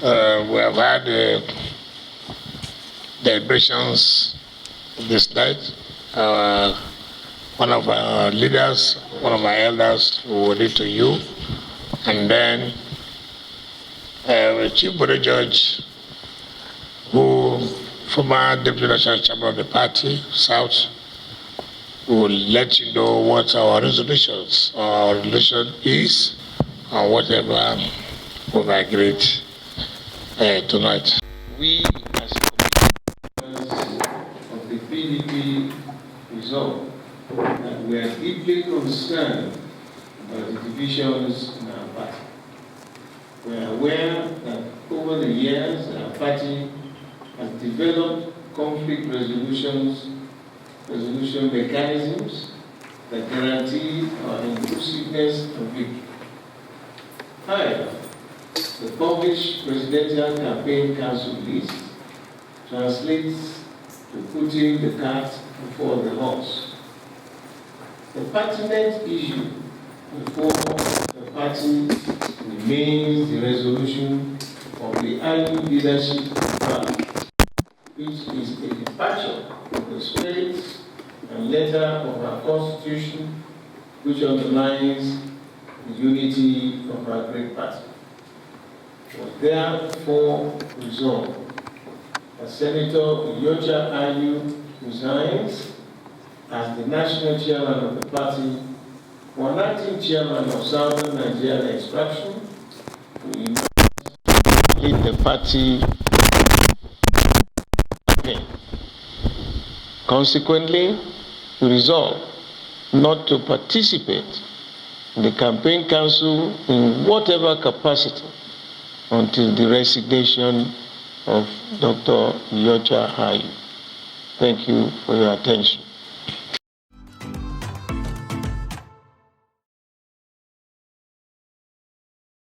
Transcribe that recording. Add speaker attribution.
Speaker 1: We have had deliberations this night. One of our leaders, one of our elders will read to you, and then the Chief Body Judge, who former Deputy National Chairman of the party, South, will let you know what our resolutions, our resolution is, or whatever we've agreed tonight.
Speaker 2: We, as commissioners of the PDP, resolve that we are deeply concerned about the divisions in our party. We are aware that over the years, our party has developed conflict resolution mechanisms that guarantee our inclusiveness and victory. However, the published Presidential Campaign Council list translates to putting the cart before the horse. The pertinent issue before the party remains the resolution of the annual leadership plan, which is a departure of the spirit and letter of our Constitution, which underlines the unity of our great party. It was therefore resolved that Senator Iyorchia resigns as the national chairman of the party, or acting chairman of Southern Nigeria Extraction, to lead the party. Consequently, we resolve not to participate in the campaign council in whatever capacity until the resignation of Dr. Iyorchia. Thank you for your attention.